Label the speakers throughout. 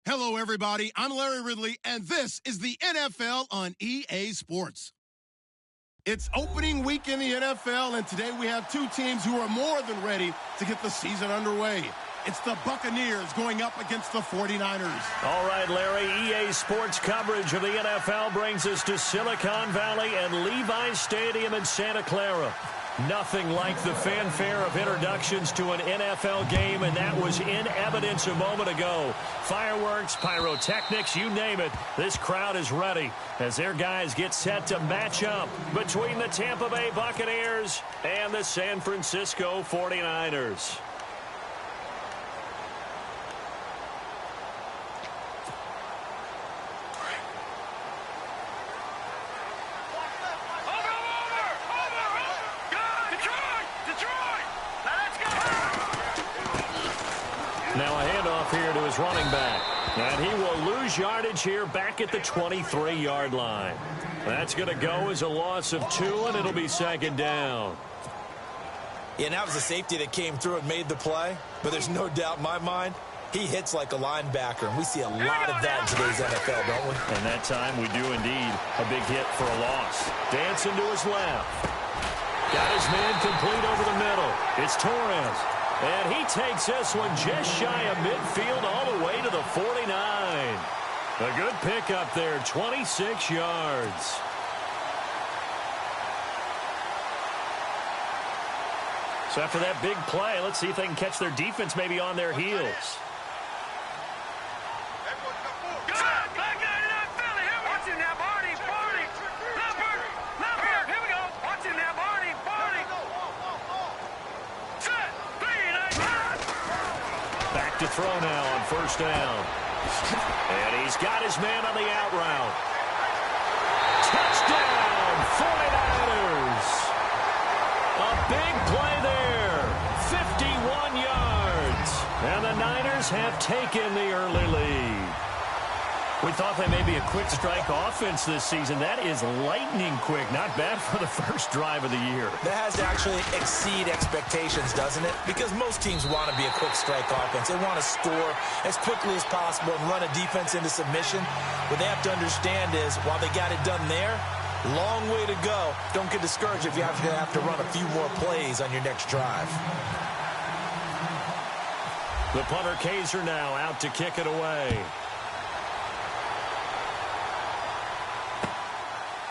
Speaker 1: Hello, everybody. I'm Larry Ridley, and this is the NFL on EA Sports. It's opening week in the NFL, and today we have two teams who are more than ready to get the season underway. It's the Buccaneers going up against the 49ers.
Speaker 2: All right, Larry, EA Sports coverage of the NFL brings us to Silicon Valley and Levi's Stadium in Santa Clara. Nothing like the fanfare of introductions to an NFL game, and that was in evidence a moment ago. Fireworks, pyrotechnics, you name it. This crowd is ready as their guys get set to match up between the Tampa Bay Buccaneers and the San Francisco 49ers. Now a handoff here to his running back. And he will lose yardage here back at the 23-yard line. That's going to go as a loss of 2, and it'll be second down.
Speaker 3: Yeah, and that was a safety that came through and made the play. But there's no doubt in my mind, he hits like a linebacker. And we see a lot of that in today's NFL, don't we?
Speaker 2: And that time we do indeed a big hit for a loss. Dancing to his left. Got his man complete over the middle. It's Torres. And he takes this one just shy of midfield all the way to the 49. A good pickup there, 26 yards. So after that big play, let's see if they can catch their defense maybe on their heels. To throw now on first down. And he's got his man on the out route. Touchdown, 49ers. A big play there. 51 yards. And the Niners have taken the early lead. We thought they may be a quick strike offense this season. That is lightning quick. Not bad for the first drive of the year.
Speaker 3: That has to actually exceed expectations, doesn't it? Because most teams want to be a quick strike offense. They want to score as quickly as possible and run a defense into submission. What they have to understand is, while they got it done there, long way to go. Don't get discouraged if you have to run a few more plays on your next drive.
Speaker 2: The punter Kaiser now out to kick it away.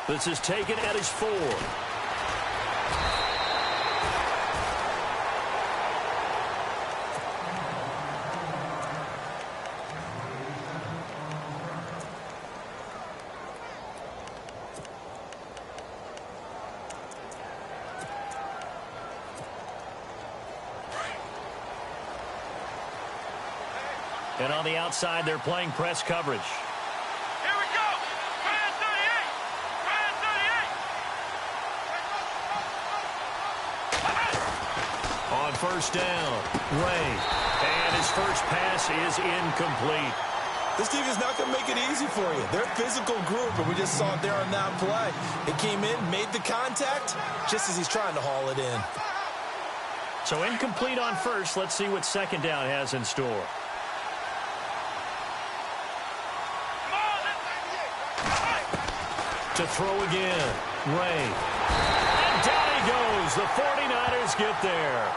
Speaker 2: This is taken at his 4. And on the outside, they're playing press coverage. On first down, Ray. And his first pass is incomplete.
Speaker 3: This team is not going to make it easy for you. They're a physical group, and we just saw it there on that play. It came in, made the contact, just as he's trying to haul it in.
Speaker 2: So incomplete on first. Let's see what second down has in store. To throw again, Ray. And down he goes. The 49ers get there.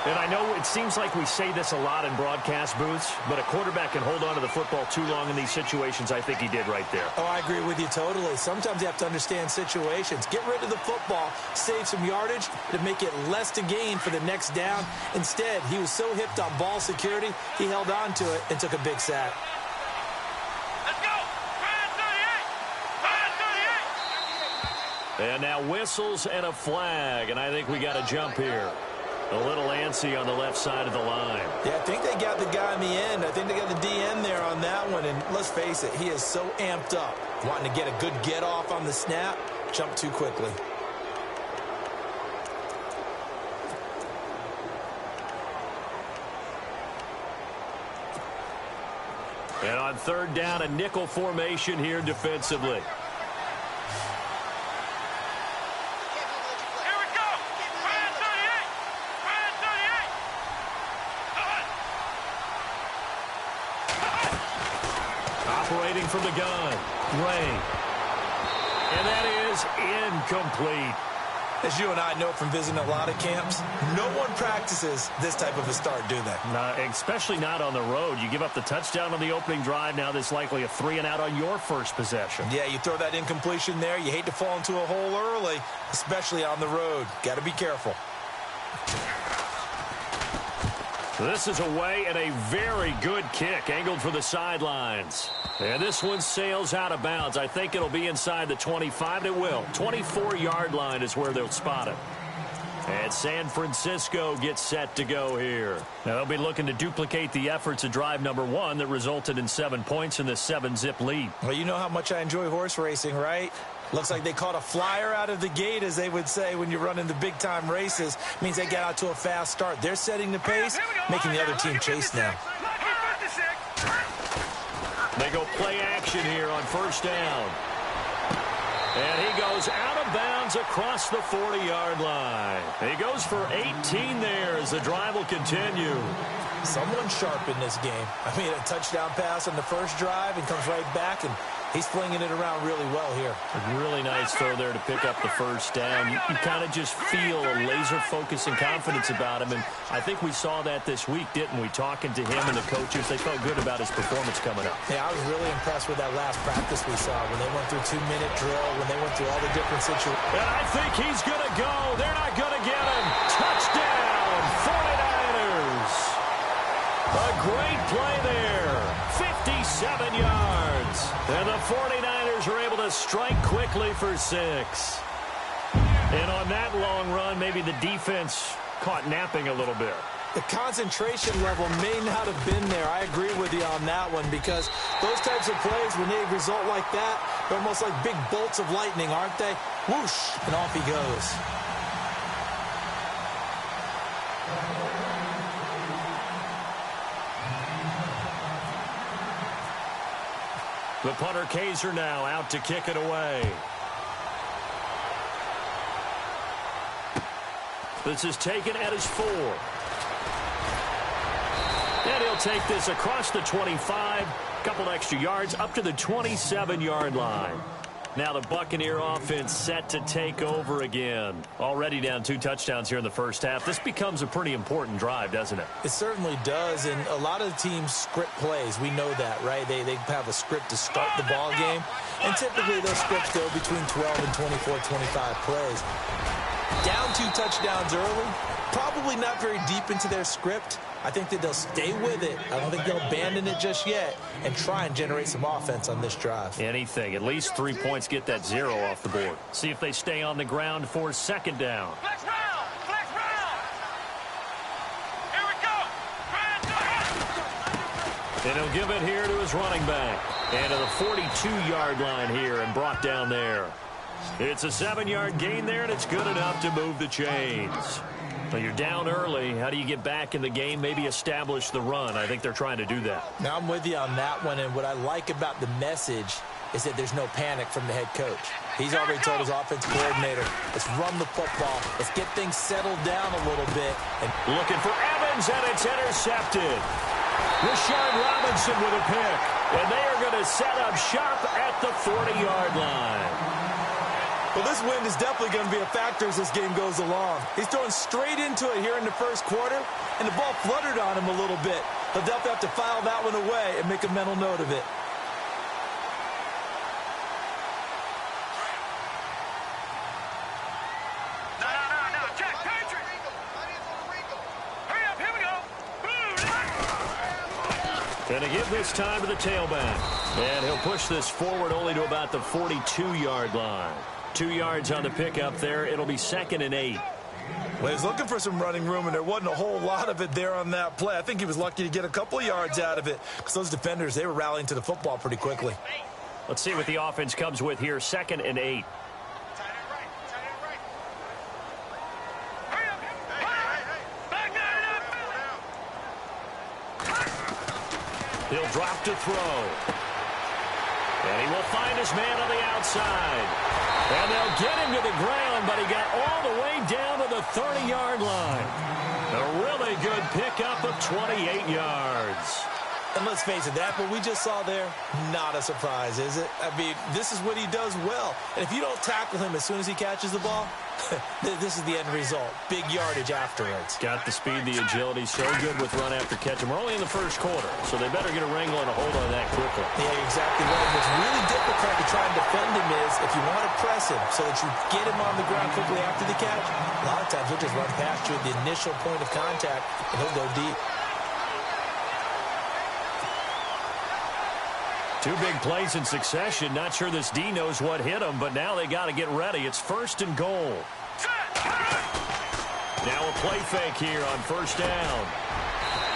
Speaker 2: And I know it seems like we say this a lot in broadcast booths, but a quarterback can hold on to the football too long in these situations. I think he did right there.
Speaker 3: Oh, I agree with you totally. Sometimes you have to understand situations. Get rid of the football, save some yardage to make it less to gain for the next down. Instead, he was so hipped on ball security, he held on to it and took a big sack.
Speaker 2: And now whistles and a flag, and I think we got a jump here. A little antsy on the left side of the line.
Speaker 3: Yeah, I think they got the guy in the end. I think they got the DN there on that one, and let's face it, he is so amped up, wanting to get a good get-off on the snap, jump too quickly.
Speaker 2: And on third down, a nickel formation here defensively. operating from the gun. Ray. And that is incomplete.
Speaker 3: As you and I know from visiting a lot of camps, no one practices this type of a start, do they?
Speaker 2: Especially not on the road. You give up the touchdown on the opening drive. Now there's likely a 3-and-out on your first possession. Yeah, you throw that incompletion there. You hate to fall into a hole early, especially on the road. Got to be careful. This is away and a very good kick, angled for the sidelines. And this one sails out of bounds. I think it'll be inside the 25. It will. 24-yard line is where they'll spot it. And San Francisco gets set to go here. Now they'll be looking to duplicate the efforts of drive number 1 that resulted in 7 points in the 7-zip lead. Well, you know how much I enjoy horse racing, right? Looks like they caught a flyer out of the gate, as they would say when you're running the big-time races. Means they get out to a fast start. They're setting the pace, making the other team chase now. They go play action here on first down. And he goes out of bounds across the 40-yard line. He goes for 18 there as the drive will continue. Someone sharp in this game. I mean, a touchdown pass on the first drive and comes right back, and he's flinging it around really well here. A really nice throw there to pick up the first down. You kind of just feel a laser focus and confidence about him, and I think we saw that this week, didn't we? Talking to him and the coaches, they felt good about his performance coming up. Yeah, I was really impressed with that last practice we saw when they went through 2-minute drill, when they went through all the different situations. And I think he's going to go. They're not going to get him. Touchdown, 49ers. A great play there. 57 yards. And the 49ers are able to strike quickly for 6. And on that long run, maybe the defense caught napping a little bit. The concentration level may not have been there. I agree with you on that one, because those types of plays, when they result like that, they're almost like big bolts of lightning, aren't they? Whoosh, and off he goes. The punter Kaiser now out to kick it away. This is taken at his 4. And he'll take this across the 25. A couple extra yards up to the 27-yard line. Now the Buccaneer offense set to take over again. Already down 2 touchdowns here in the first half. This becomes a pretty important drive, doesn't it? It certainly does, and a lot of teams script plays. We know that, right? They have a script to start the ball game, and typically those scripts go between 12 and 24, 25 plays. Down 2 touchdowns early, probably not very deep into their script. I think that they'll stay with it. I don't think they'll abandon it just yet and try and generate some offense on this drive. Anything. At least 3 points, get that 0 off the board. See if they stay on the ground for second down.
Speaker 4: Flex round! Flex round! Here we go!
Speaker 2: And he'll give it here to his running back. And to the 42-yard line here and brought down there. It's a 7-yard gain there, and it's good enough to move the chains. Well, you're down early. How do you get back in the game? Maybe establish the run. I think they're trying to do that. Now, I'm with you on that one, and what I like about the message is that there's no panic from the head coach. He's already told his offense coordinator, let's run the football. Let's get things settled down a little bit. And looking for Evans, and it's intercepted. Rashard Robinson with a pick, and they are going to set up shop at the 40-yard line. Well, this wind is definitely going to be a factor as this game goes along. He's throwing straight into it here in the first quarter, and the ball fluttered on him a little bit. He'll definitely have to file that one away and make a mental note of it.
Speaker 4: No, Jack, Patrick! Hurry up, here we go!
Speaker 2: Going to give this time to the tailback. And he'll push this forward only to about the 42-yard line. 2 yards on the pickup there. It'll be 2nd and 8.
Speaker 3: Well, he was looking for some running room, and there wasn't a whole lot of it there on that play. I think he was lucky to get a couple of yards out of it, because those defenders, they were rallying to the football pretty quickly.
Speaker 2: Let's see what the offense comes with here. 2nd and 8. He'll drop to throw. And he will find his man on the outside. And they'll get him to the ground, but he got all the way down to the 30-yard line. A really good pickup of 28 yards.
Speaker 3: And let's face it, that what we just saw there, not a surprise, is it? I mean, this is what he does well. And if you don't tackle him as soon as he catches the ball, this is the end result. Big yardage afterwards.
Speaker 2: Got the speed, the agility, so good with run after catch. And we're only in the first quarter, so they better get a wrangle and a hold on that quickly.
Speaker 3: Yeah, exactly right. What's really difficult to try and defend him is if you want to press him so that you get him on the ground quickly after the catch, a lot of times he'll just run past you at the initial point of contact, and he'll go deep.
Speaker 2: Two big plays in succession. Not sure this D knows what hit him, but now they got to get ready. It's 1st and goal. Now a play fake here on 1st down.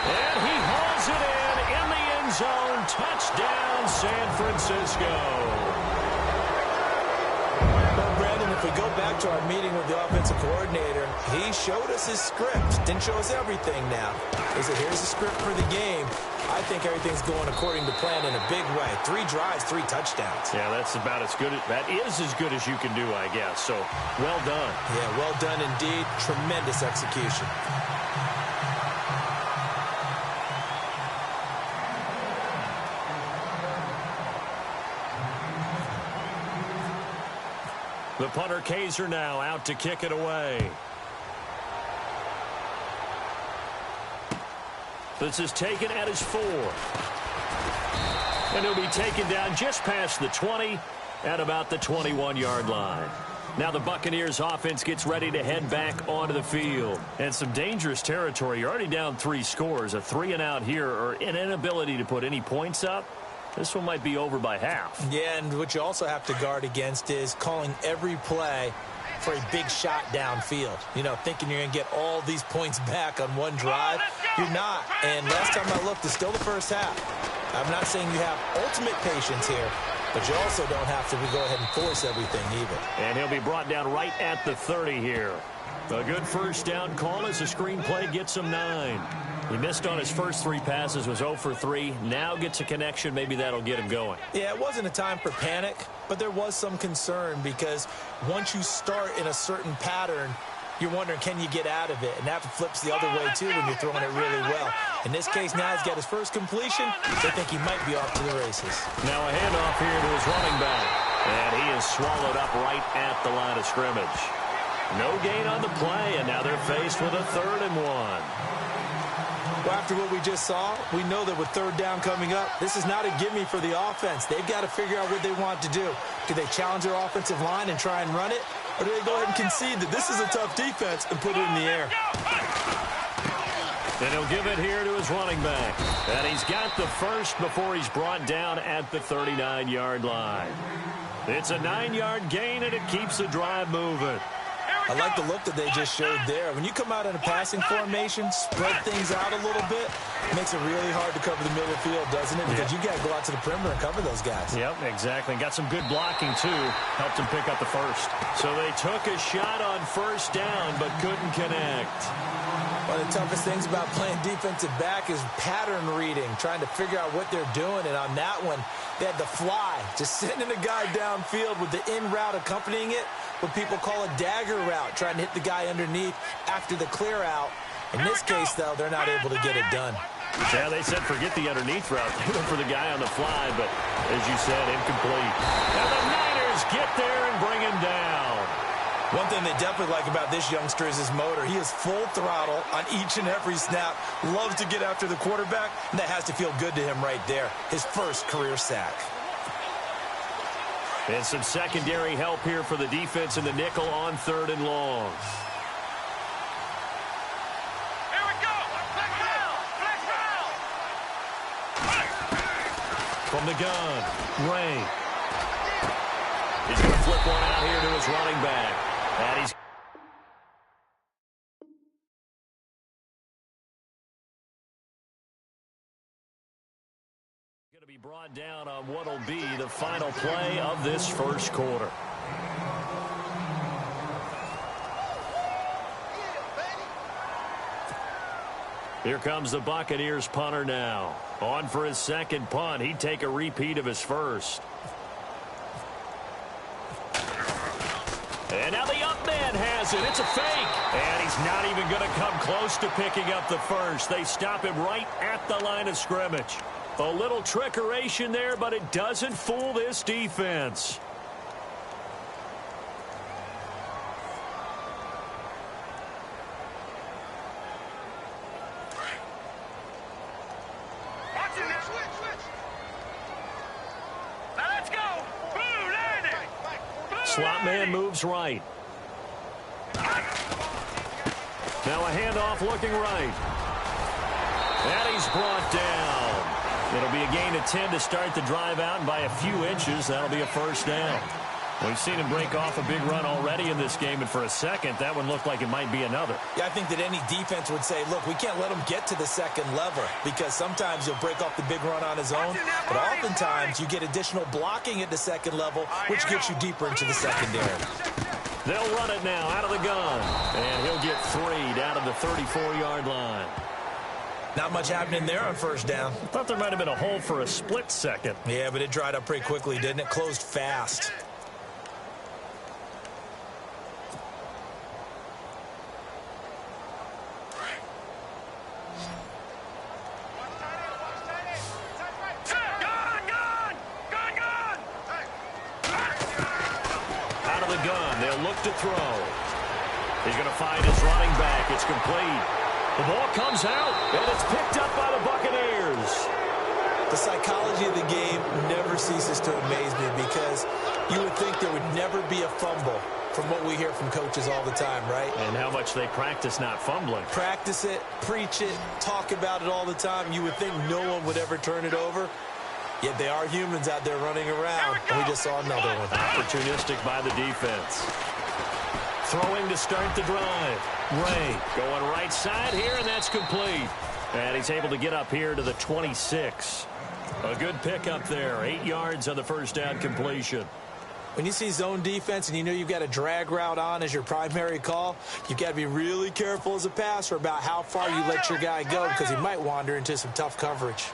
Speaker 2: And he hauls it in the end zone. Touchdown, San Francisco.
Speaker 3: Well, Brandon, if we go back to our meeting with the offensive coordinator, he showed us his script. Didn't show us everything now. He said, here's the script for the game. I think everything's going according to plan in a big way. 3 drives, 3 touchdowns.
Speaker 2: Yeah, that's about as good. That is as good as you can do, I guess. So, well done.
Speaker 3: Yeah, well done indeed. Tremendous execution.
Speaker 2: The punter Kaiser now out to kick it away. This is taken at his 4. And he'll be taken down just past the 20 at about the 21-yard line. Now the Buccaneers offense gets ready to head back onto the field. And some dangerous territory. You're already down 3 scores. A 3-and-out here or an inability to put any points up. This one might be over by half.
Speaker 3: Yeah, and what you also have to guard against is calling every play for a big shot downfield. You know, thinking you're going to get all these points back on one drive. You're not. And last time I looked, it's still the first half. I'm not saying you have ultimate patience here, but you also don't have to go ahead and force everything either.
Speaker 2: And he'll be brought down right at the 30 here. A good 1st down call as the screenplay gets him 9. He missed on his first 3 passes, was 0 for 3. Now gets a connection. Maybe that'll get him going.
Speaker 3: Yeah, it wasn't a time for panic, but there was some concern because once you start in a certain pattern, you're wondering, can you get out of it? And that flips the other way, too, when you're throwing it really well. In this case, now he's got his first completion. They think he might be off to the races.
Speaker 2: Now a handoff here to his running back. And he is swallowed up right at the line of scrimmage. No gain on the play, and now they're faced with a 3rd and 1.
Speaker 3: Well, after what we just saw, we know that with 3rd down coming up, this is not a gimme for the offense. They've got to figure out what they want to do. Do they challenge their offensive line and try and run it? Or do they go ahead and concede that this is a tough defense and put it in the air?
Speaker 2: And he'll give it here to his running back. And he's got the first before he's brought down at the 39-yard line. It's a 9-yard gain, and it keeps the drive moving.
Speaker 3: I like the look that they just showed there. When you come out in a passing formation, spread things out a little bit, it makes it really hard to cover the middle of the field, doesn't it? Because you got to go out to the perimeter and cover those guys.
Speaker 2: Yep, exactly. Got some good blocking, too. Helped him pick up the first. So they took a shot on 1st down, but couldn't connect.
Speaker 3: One of the toughest things about playing defensive back is pattern reading, trying to figure out what they're doing. And on that one, they had the fly, just sending a guy downfield with the in route accompanying it, what people call a dagger route, trying to hit the guy underneath after the clear out. In this case, though, they're not able to get it done.
Speaker 2: Yeah, they said forget the underneath route. They went for the guy on the fly, but as you said, incomplete. And the Niners get there and bring him down.
Speaker 3: One thing they definitely like about this youngster is his motor. He is full throttle on each and every snap. Loves to get after the quarterback, and that has to feel good to him right there. His first career sack.
Speaker 2: And some secondary help here for the defense in the nickel on 3rd and long.
Speaker 4: Here we go. Flex round.
Speaker 2: From the gun, Ray. He's going to flip one out here to his running back. And he's going to be brought down on what will be the final play of this first quarter. Here comes the Buccaneers punter now. On for his 2nd punt. He'd take a repeat of his first. And now the up man and has it. It's a fake. And he's not even going to come close to picking up the first. They stop him right at the line of scrimmage. A little trickeration there, but it doesn't fool this defense. Slot man moves right. Now a handoff looking right. And he's brought down. It'll be a gain of 10 to start the drive out, and by a few inches, that'll be a first down. We've seen him break off a big run already in this game, and for a second, that one looked like it might be another.
Speaker 3: Yeah, I think that any defense would say, look, we can't let him get to the second level, because sometimes he'll break off the big run on his own, but oftentimes you get additional blocking at the second level, which gets you deeper into the secondary.
Speaker 2: They'll run it now out of the gun, and he'll get 3 down to the 34-yard line.
Speaker 3: Not much happening there on first down.
Speaker 2: I thought there might have been a hole for a split second.
Speaker 3: Yeah, but it dried up pretty quickly, didn't it? Closed fast.
Speaker 2: To throw. He's going to find his running back. It's complete. The ball comes out, and it's picked up by the Buccaneers.
Speaker 3: The psychology of the game never ceases to amaze me, because you would think there would never be a fumble from what we hear from coaches all the time, right?
Speaker 2: And how much they practice not fumbling.
Speaker 3: Practice it, preach it, talk about it all the time. You would think no one would ever turn it over. Yet they are humans out there running around. And we just saw another one.
Speaker 2: Opportunistic by the defense. Throwing to start the drive. Ray going right side here, and that's complete. And he's able to get up here to the 26. A good pickup there. 8 yards on the first down completion.
Speaker 3: When you see zone defense and you know you've got a drag route on as your primary call, you've got to be really careful as a passer about how far you let your guy go, because he might wander into some tough coverage.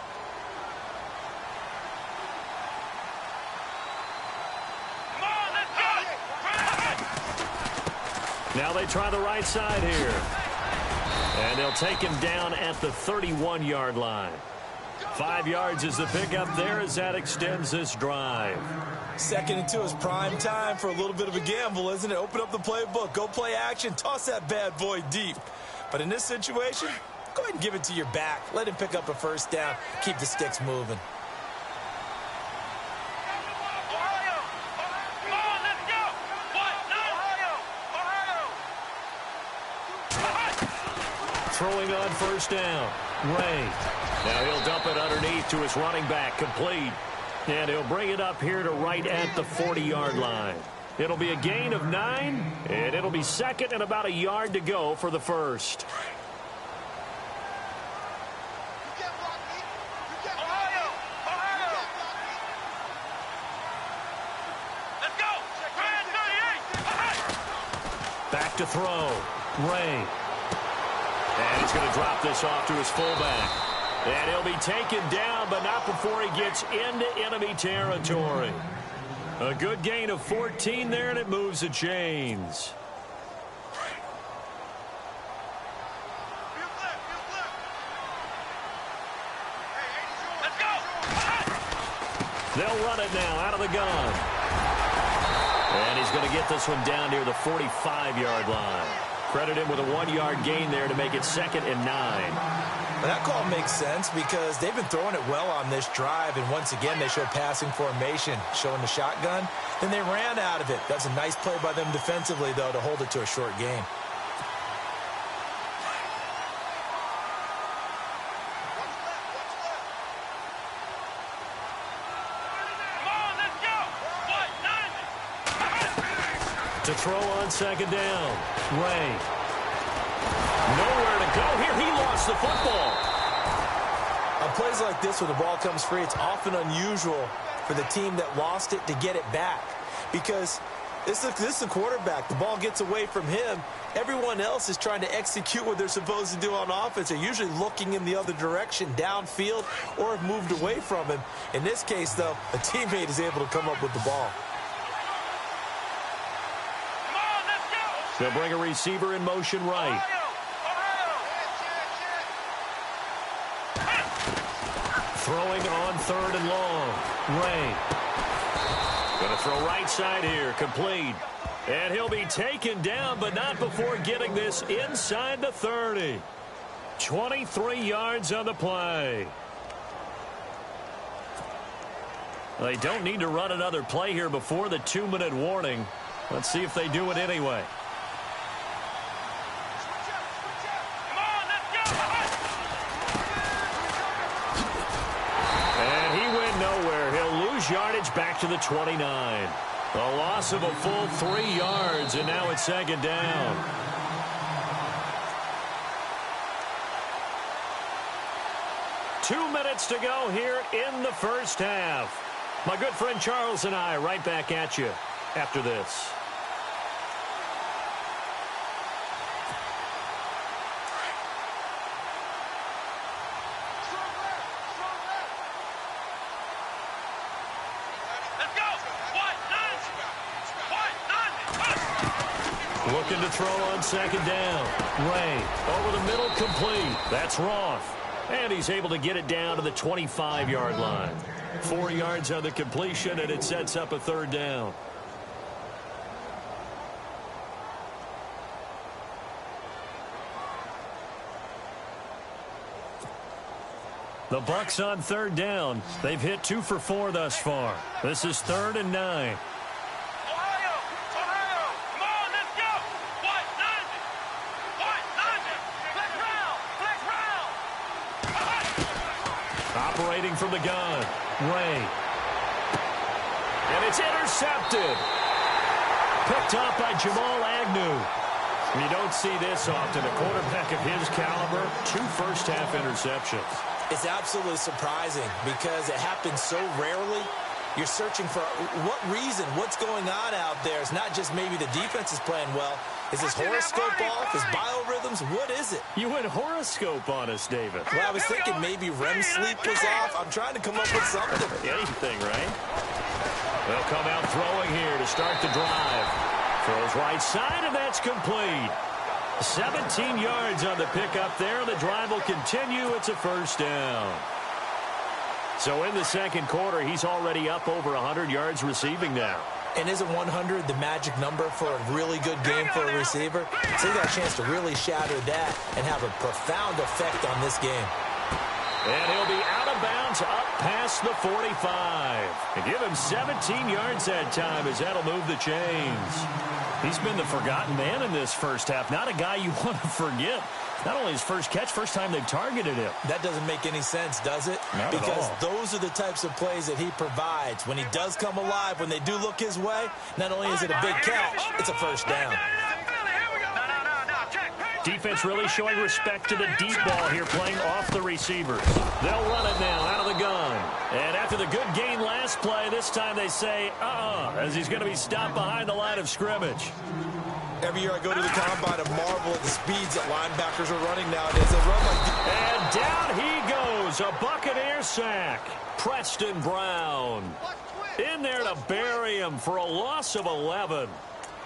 Speaker 2: Now they try the right side here. And they'll take him down at the 31-yard line. 5 yards is the pickup there as that extends this drive.
Speaker 3: 2nd and 2 is prime time for a little bit of a gamble, isn't it? Open up the playbook, go play action, toss that bad boy deep. But in this situation, go ahead and give it to your back. Let him pick up a first down. Keep the sticks moving.
Speaker 2: Throwing on first down. Ray. Now he'll dump it underneath to his running back. Complete. And he'll bring it up here to right at the 40-yard line. It'll be a gain of 9, and it'll be 2nd and about a yard to go for the first. Back to throw. Ray. And he's going to drop this off to his fullback. And he'll be taken down, but not before he gets into enemy territory. A good gain of 14 there, and it moves the chains. They'll run it now out of the gun. And he's going to get this one down near the 45-yard line. Credit him with a 1-yard gain there to make it 2nd and 9.
Speaker 3: Well, that call makes sense because they've been throwing it well on this drive, and once again they show passing formation, showing the shotgun. Then they ran out of it. That's a nice play by them defensively, though, to hold it to a short gain.
Speaker 2: To throw on 2nd down. Ray. Nowhere to go here. He lost the football.
Speaker 3: On plays like this where the ball comes free, it's often unusual for the team that lost it to get it back. Because this is the quarterback. The ball gets away from him. Everyone else is trying to execute what they're supposed to do on offense. They're usually looking in the other direction, downfield, or have moved away from him. In this case, though, a teammate is able to come up with the ball.
Speaker 2: They'll bring a receiver in motion right. Throwing on 3rd and long. Ray. Going to throw right side here. Complete. And he'll be taken down, but not before getting this inside the 30. 23 yards on the play. They don't need to run another play here before the 2-minute warning. Let's see if they do it anyway. And he went nowhere. He'll lose yardage back to the 29. A loss of a full 3 yards, and now it's 2nd down. Two minutes to go here in the first half. My good friend Charles and I right back at you after this. Looking to throw on 2nd down. Ray over the middle, complete. That's Roth. And he's able to get it down to the 25-yard line. 4 yards on the completion, and it sets up a 3rd down. The Bucs on 3rd down. They've hit 2 for 4 thus far. This is 3rd and 9. Operating from the gun, Ray. And it's intercepted. Picked off by Jamal Agnew. You don't see this often. A quarterback of his caliber, 2 first-half interceptions.
Speaker 3: It's absolutely surprising because it happens so rarely. You're searching for what reason, what's going on out there. It's not just maybe the defense is playing well. Is his horoscope off? His biorhythms? What is it?
Speaker 2: You went horoscope on us, David.
Speaker 3: Well, I was thinking maybe REM sleep was off. I'm trying to come up with something.
Speaker 2: Anything, right? They'll come out throwing here to start the drive. Throws right side, and that's complete. 17 yards on the pickup there. The drive will continue. It's a 1st down. So in the 2nd quarter, he's already up over 100 yards receiving now.
Speaker 3: And isn't 100 the magic number for a really good game for a receiver? So he got a chance to really shatter that and have a profound effect on this game.
Speaker 2: And he'll be out of bounds up past the 45. And give him 17 yards that time as that'll move the chains. He's been the forgotten man in this first half. Not a guy you want to forget. Not only his first catch, first time they've targeted him.
Speaker 3: That doesn't make any sense, does it?
Speaker 2: Not
Speaker 3: because
Speaker 2: at all.
Speaker 3: Those are the types of plays that he provides. When he does come alive, when they do look his way, not only is it a big catch, it's a 1st down.
Speaker 2: Defense really showing respect to the deep ball here, playing off the receivers. They'll run it now out of the gun. And after the good gain last play, this time they say, as he's going to be stopped behind the line of scrimmage.
Speaker 3: Every year I go to the combine and marvel at the speeds that linebackers are running nowadays. They run like...
Speaker 2: And down he goes, a Buccaneer sack. Preston Brown in there to bury him for a loss of 11.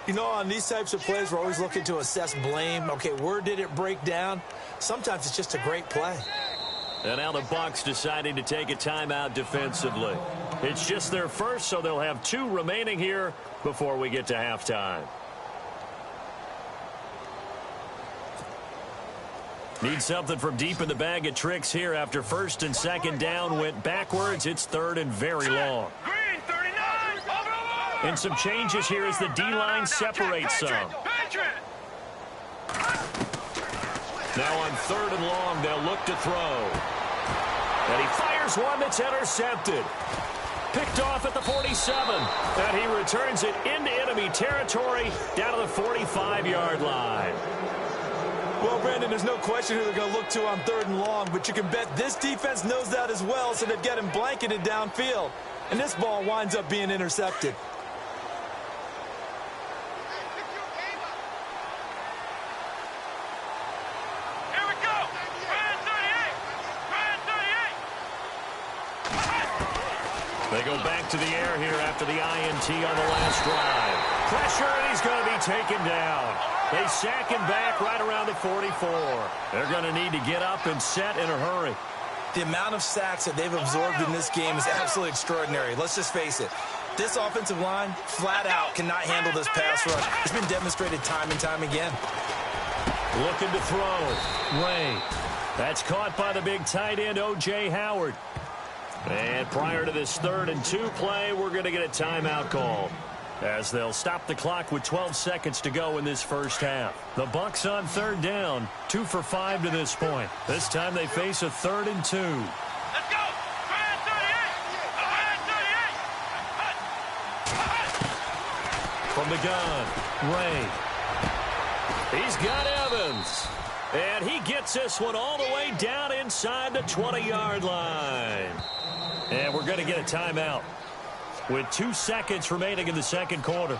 Speaker 3: You know, on these types of plays, we're always looking to assess blame. Okay, where did it break down? Sometimes it's just a great play.
Speaker 2: And now the Bucs deciding to take a timeout defensively. It's just their first, so they'll have 2 remaining here before we get to halftime. Need something from deep in the bag of tricks here after 1st and 2nd down went backwards. It's 3rd and very long. And some changes here as the D-line separates some. Now on 3rd and long, they'll look to throw. And he fires one that's intercepted. Picked off at the 47. And he returns it into enemy territory down to the 45-yard line.
Speaker 3: Well, Brandon, there's no question who they're going to look to on 3rd and long, but you can bet this defense knows that as well, so they've got him blanketed downfield. And this ball winds up being intercepted.
Speaker 4: Here we go. Brand 38.
Speaker 2: They go back to the air here after the INT on the last drive. Pressure, and he's going to be taken down. They sack him back right around the 44. They're going to need to get up and set in a hurry.
Speaker 3: The amount of sacks that they've absorbed in this game is absolutely extraordinary. Let's just face it. This offensive line, flat out, cannot handle this pass rush. It's been demonstrated time and time again.
Speaker 2: Looking to throw. Ray. That's caught by the big tight end, O.J. Howard. And prior to this 3rd and 2 play, we're going to get a timeout call, as they'll stop the clock with 12 seconds to go in this first half. The Bucs on 3rd down, 2 for 5 to this point. This time they face a 3rd and 2.
Speaker 4: Let's go! Try 38!
Speaker 2: From the gun, Ray. He's got Evans. And he gets this one all the way down inside the 20-yard line. And we're going to get a timeout with 2 seconds remaining in the second quarter.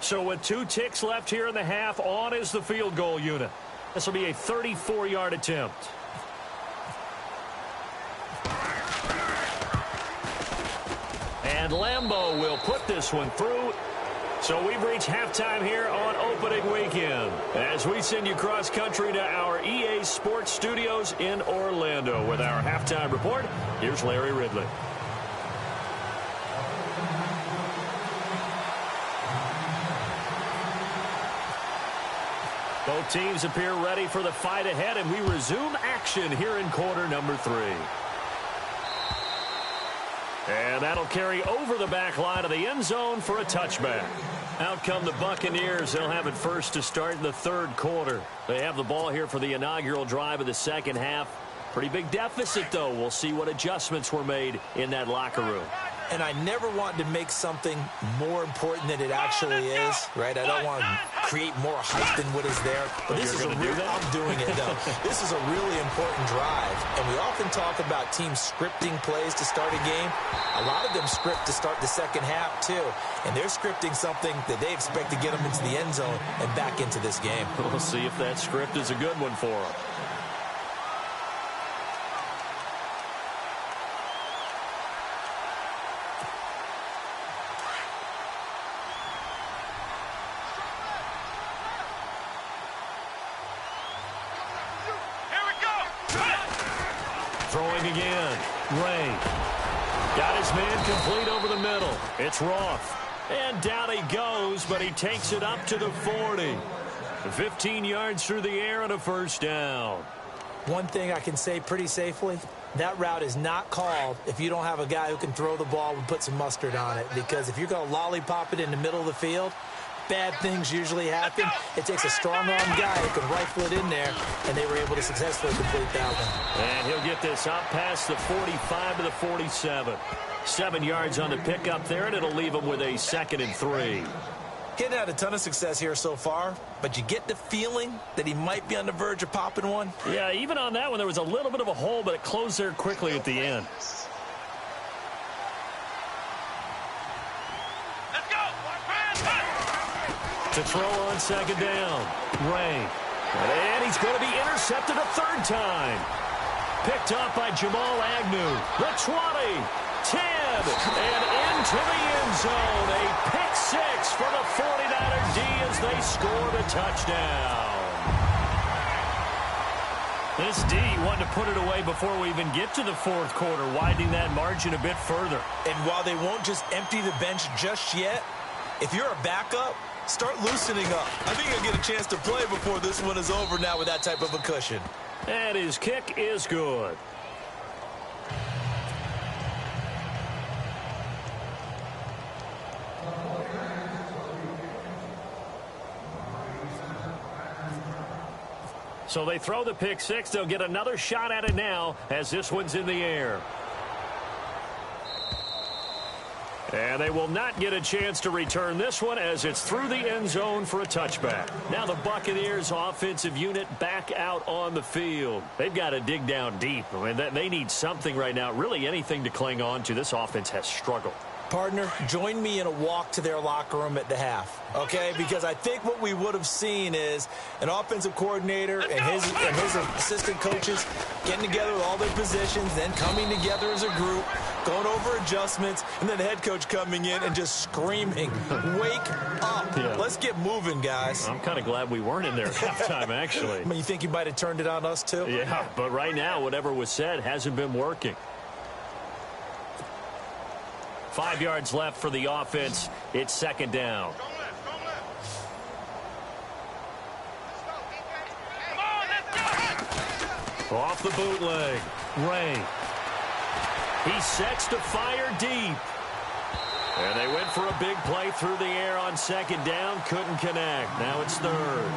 Speaker 2: So with 2 ticks left here in the half, on is the field goal unit. This will be a 34-yard attempt. And Lambeau will put this one through. So we've reached halftime here on opening weekend, as we send you cross-country to our EA Sports Studios in Orlando with our halftime report. Here's Larry Ridley. Both teams appear ready for the fight ahead, and we resume action here in quarter number 3. And that'll carry over the back line of the end zone for a touchback. Out come the Buccaneers. They'll have it first to start in the 3rd quarter. They have the ball here for the inaugural drive of the second half. Pretty big deficit, though. We'll see what adjustments were made in that locker room.
Speaker 3: And I never want to make something more important than it actually is, right? I don't want to create more hype than what is there. But this is I'm doing it, though. This is a really important drive. And we often talk about teams scripting plays to start a game. A lot of them script to start the second half, too. And they're scripting something that they expect to get them into the end zone and back into this game.
Speaker 2: We'll see if that script is a good one for them. Throwing again. Ray. Got his man complete over the middle. It's Roth. And down he goes, but he takes it up to the 40. 15 yards through the air and a first down.
Speaker 3: One thing I can say pretty safely, that route is not called if you don't have a guy who can throw the ball and put some mustard on it. Because if you're going to lollipop it in the middle of the field, bad things usually happen. It takes a strong-arm guy who can rifle it in there, and they were able to successfully complete that one.
Speaker 2: And he'll get this up past the 45 to the 47. 7 yards on the pickup there, and it'll leave him with a 2nd and 3.
Speaker 3: He hadn't had a ton of success here so far, but you get the feeling that he might be on the verge of popping one.
Speaker 2: Yeah, even on that one, there was a little bit of a hole, but it closed there quickly at the end. To throw on 2nd down. Ray. And he's going to be intercepted a 3rd time. Picked up by Jamal Agnew. The 20, 10, and into the end zone. A pick 6 for the 49er D as they score the touchdown. This D wanted to put it away before we even get to the 4th quarter, widening that margin a bit further.
Speaker 3: And while they won't just empty the bench just yet, if you're a backup, start loosening up. I think you'll get a chance to play before this one is over now with that type of a cushion.
Speaker 2: And his kick is good. So they throw the pick 6. They'll get another shot at it now as this one's in the air. And they will not get a chance to return this one as it's through the end zone for a touchback. Now the Buccaneers offensive unit back out on the field. They've got to dig down deep. I mean, they need something right now, really anything to cling on to. This offense has struggled.
Speaker 3: Partner, join me in a walk to their locker room at the half, okay? Because I think what we would have seen is an offensive coordinator and his assistant coaches getting together with all their positions, then coming together as a group, going over adjustments, and then the head coach coming in and just screaming, wake up. Yeah. Let's get moving, guys.
Speaker 2: I'm kind of glad we weren't in there at halftime, actually.
Speaker 3: I mean, you think he might have turned it on us, too?
Speaker 2: Yeah, but right now, whatever was said hasn't been working. 5 yards left for the offense. It's second down. Off the bootleg. Ray. He sets to fire deep. And they went for a big play through the air on second down. Couldn't connect. Now it's third.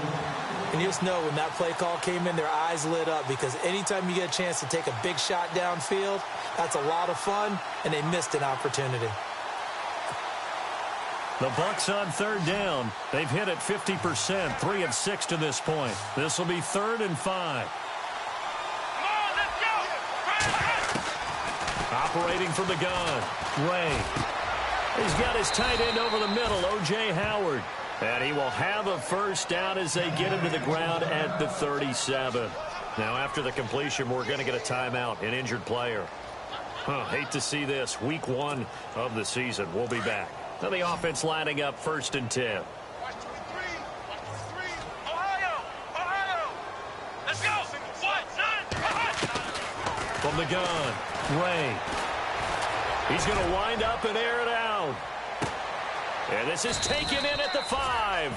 Speaker 3: And you just know when that play call came in, their eyes lit up, because anytime you get a chance to take a big shot downfield, that's a lot of fun, and they missed an opportunity.
Speaker 2: The Bucs on third down. They've hit it 50%, 3 of 6 to this point. This will be 3rd and 5.
Speaker 4: Come on, let's go!
Speaker 2: Operating from the gun. Ray. He's got his tight end over the middle, O.J. Howard. And he will have a first down as they get him to the ground at the 37. Now, after the completion, we're going to get a timeout, an injured player. Hate to see this. Week 1 of the season. We'll be back. Now the offense lining up 1st and 10.
Speaker 4: Ohio! Let's go!
Speaker 2: From the gun, Ray. He's going to wind up and air it out. And this is taken in at the 5.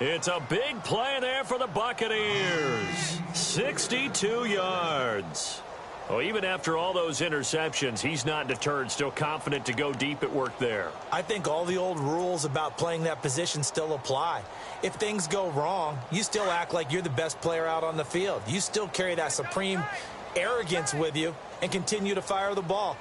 Speaker 2: It's a big play there for the Buccaneers. 62 yards. Oh, even after all those interceptions, he's not deterred, still confident to go deep at work there.
Speaker 3: I think all the old rules about playing that position still apply. If things go wrong, you still act like you're the best player out on the field. You still carry that supreme arrogance with you and continue to fire the ball.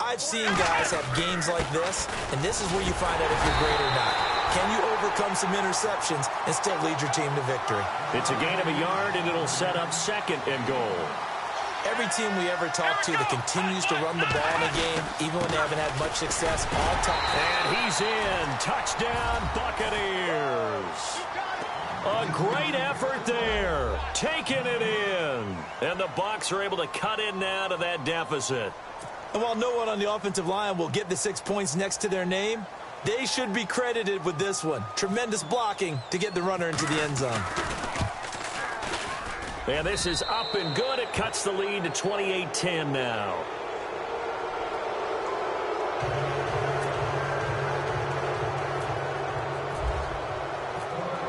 Speaker 3: I've seen guys have games like this, and this is where you find out if you're great or not. Can you overcome some interceptions and still lead your team to victory?
Speaker 2: It's a gain of a yard, and it'll set up 2nd and goal.
Speaker 3: Every team we ever talk to that continues to run the ball in a game, even when they haven't had much success, all time.
Speaker 2: And he's in. Touchdown, Buccaneers. A great effort there. Taking it in. And the Bucs are able to cut in now to that deficit.
Speaker 3: And while no one on the offensive line will get the 6 points next to their name, they should be credited with this one. Tremendous blocking to get the runner into the end zone.
Speaker 2: And this is up and good. It cuts the lead to 28-10 now.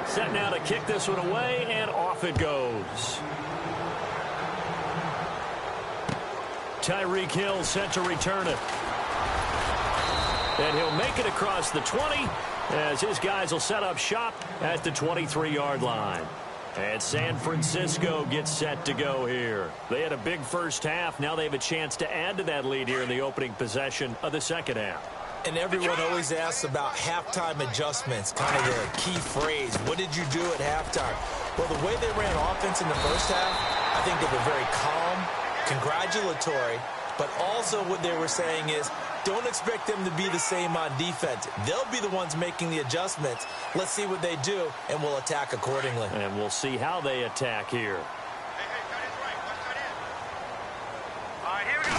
Speaker 2: Set now to kick this one away, and off it goes. Tyreek Hill set to return it. And he'll make it across the 20 as his guys will set up shop at the 23-yard line. And San Francisco gets set to go here. They had a big first half. Now they have a chance to add to that lead here in the opening possession of the second half.
Speaker 3: And everyone always asks about halftime adjustments, kind of the key phrase. What did you do at halftime? Well, the way they ran offense in the first half, I think they were very calm, congratulatory, but also what they were saying is, don't expect them to be the same on defense. They'll be the ones making the adjustments. Let's see what they do, and we'll attack accordingly.
Speaker 2: And we'll see how they attack here.
Speaker 4: All right, here we go.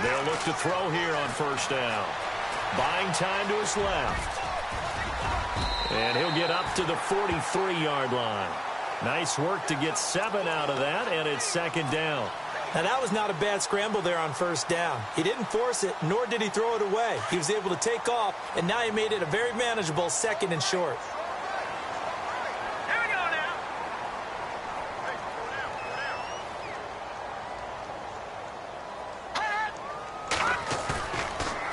Speaker 2: They'll look to throw here on first down. Buying time to his left. And he'll get up to the 43-yard line. Nice work to get 7 out of that, and it's second down.
Speaker 3: Now, that was not a bad scramble there on first down. He didn't force it, nor did he throw it away. He was able to take off, and now he made it a very manageable 2nd and short.
Speaker 4: Here we go now.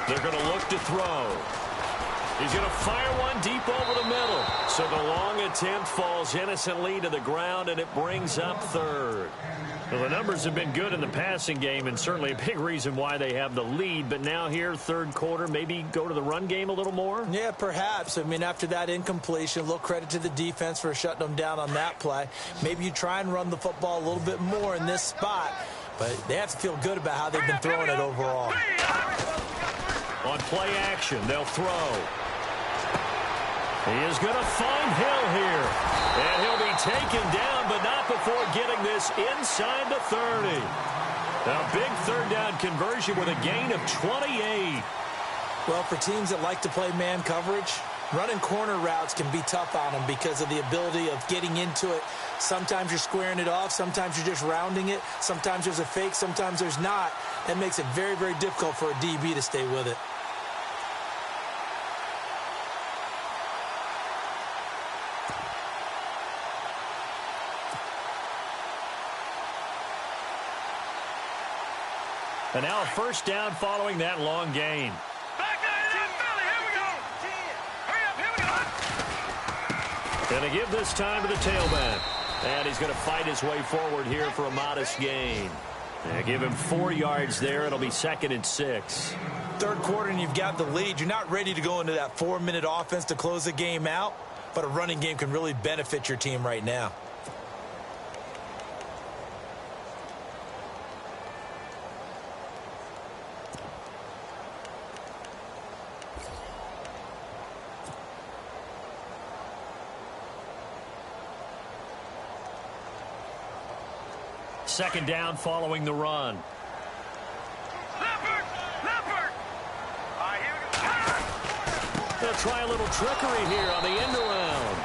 Speaker 2: They're going to look to throw. He's going to fire one deep over the middle. So the long attempt falls innocently to the ground, and it brings up 3rd. Well, the numbers have been good in the passing game, and certainly a big reason why they have the lead. But now here, 3rd quarter, maybe go to the run game a little more?
Speaker 3: Yeah, perhaps. I mean, after that incompletion, a little credit to the defense for shutting them down on that play. Maybe you try and run the football a little bit more in this spot. But they have to feel good about how they've been throwing it overall.
Speaker 2: On play action, they'll throw. He is going to find Hill here. And he'll be taken down, but not before getting this inside the 30. A big third down conversion with a gain of 28.
Speaker 3: Well, for teams that like to play man coverage, running corner routes can be tough on them because of the ability of getting into it. Sometimes you're squaring it off. Sometimes you're just rounding it. Sometimes there's a fake. Sometimes there's not. That makes it very, very difficult for a DB to stay with it.
Speaker 2: And now a first down following that long gain. Going to give this time to the tailback. And he's going to fight his way forward here for a modest gain. And give him 4 yards there. It'll be 2nd and 6.
Speaker 3: Third quarter and you've got the lead. You're not ready to go into that 4-minute offense to close the game out. But a running game can really benefit your team right now.
Speaker 2: Second down following the run.
Speaker 4: Leopard!
Speaker 2: They'll try a little trickery here on the end around.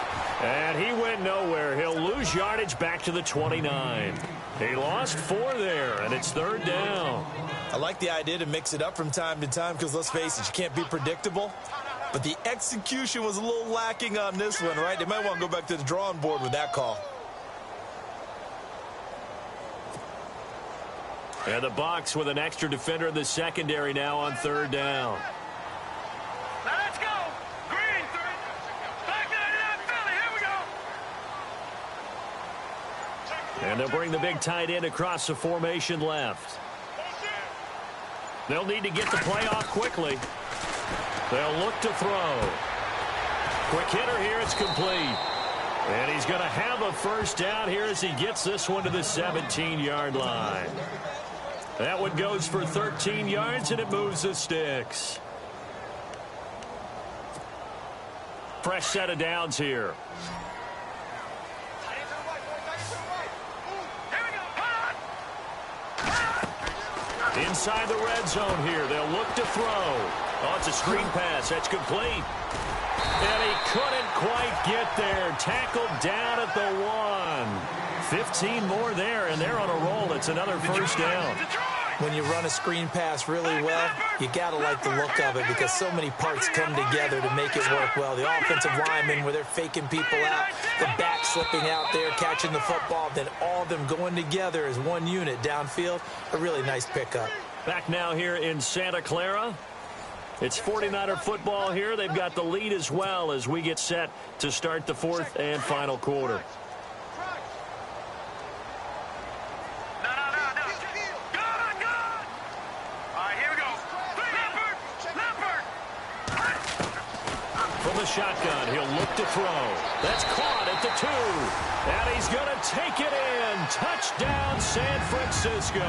Speaker 2: And he went nowhere. He'll lose yardage back to the 29. He lost 4 there, and it's third down.
Speaker 3: I like the idea to mix it up from time to time because, let's face it, you can't be predictable. But the execution was a little lacking on this one, right? They might want to go back to the drawing board with that call.
Speaker 2: And the Bucs with an extra defender in the secondary now on third down.
Speaker 4: Now let's go. Green. Back to Philly. Here we go.
Speaker 2: And they'll bring the big tight end across the formation left. They'll need to get the play off quickly. They'll look to throw. Quick hitter here. It's complete. And he's going to have a first down here as he gets this one to the 17-yard line. That one goes for 13 yards, and it moves the sticks. Fresh set of downs here. Inside the red zone here. They'll look to throw. Oh, it's a screen pass. That's complete. And he couldn't quite get there. Tackled down at the 1. 15 more there, and they're on a roll. It's another first down.
Speaker 3: When you run a screen pass really well, you got to like the look of it because so many parts come together to make it work well. The offensive linemen, where they're faking people out, the back slipping out there, catching the football, then all of them going together as one unit downfield. A really nice pickup.
Speaker 2: Back now here in Santa Clara. It's 49er football here. They've got the lead as well as we get set to start the fourth and final quarter. Shotgun. He'll look to throw. That's caught at the 2. And he's going to take it in. Touchdown, San Francisco.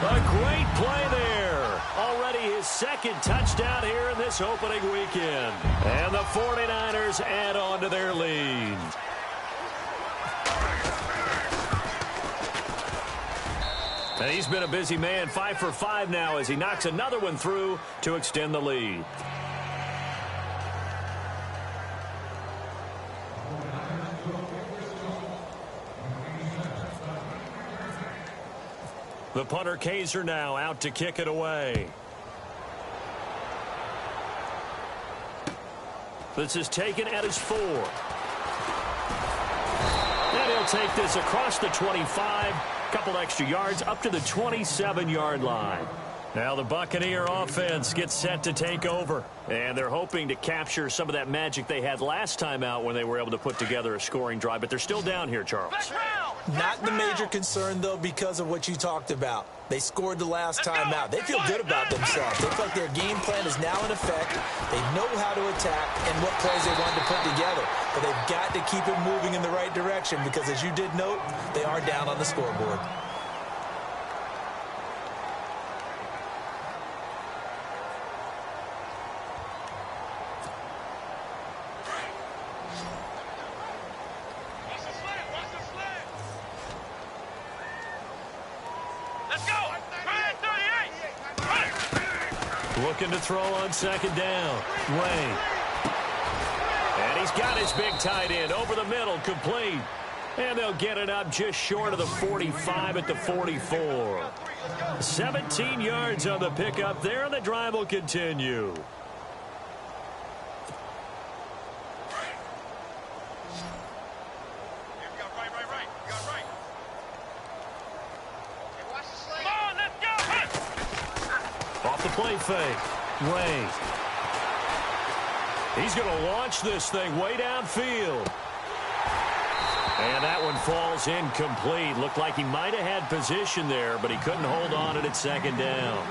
Speaker 2: A great play there. Already his 2nd touchdown here in this opening weekend. And the 49ers add on to their lead. And he's been a busy man. 5 for 5 now as he knocks another one through to extend the lead. The punter Kaiser now out to kick it away. This is taken at his 4. And he'll take this across the 25. Couple extra yards up to the 27-yard line. Now the Buccaneer offense gets set to take over. And they're hoping to capture some of that magic they had last time out when they were able to put together a scoring drive. But they're still down here, Charles.
Speaker 3: Not the major concern, though, because of what you talked about. They scored the last time out. They feel good about themselves. They feel like their game plan is now in effect. They know how to attack and what plays they want to put together. But they've got to keep it moving in the right direction because, as you did note, they are down on the scoreboard.
Speaker 2: Looking to throw on second down. Ray. And he's got his big tight end over the middle, complete. And they'll get it up just short of the 45 at the 44. 17 yards on the pickup there, and the drive will continue. Off the play fake. Ray. He's going to launch this thing way downfield. And that one falls incomplete. Looked like he might have had position there, but he couldn't hold on at second down.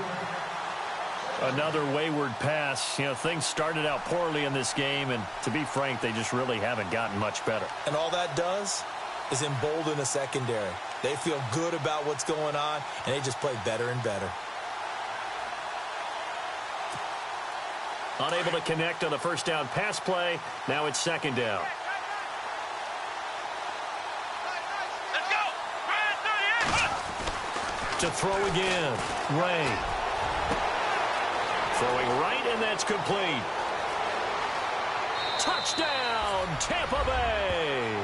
Speaker 2: Another wayward pass. You know, things started out poorly in this game, and to be frank, they just really haven't gotten much better.
Speaker 3: And all that does is embolden the secondary. They feel good about what's going on, and they just play better and better.
Speaker 2: Unable to connect on the first down pass play. Now it's second down.
Speaker 4: Let's go!
Speaker 2: To throw again. Ray. Throwing right, and that's complete. Touchdown, Tampa Bay.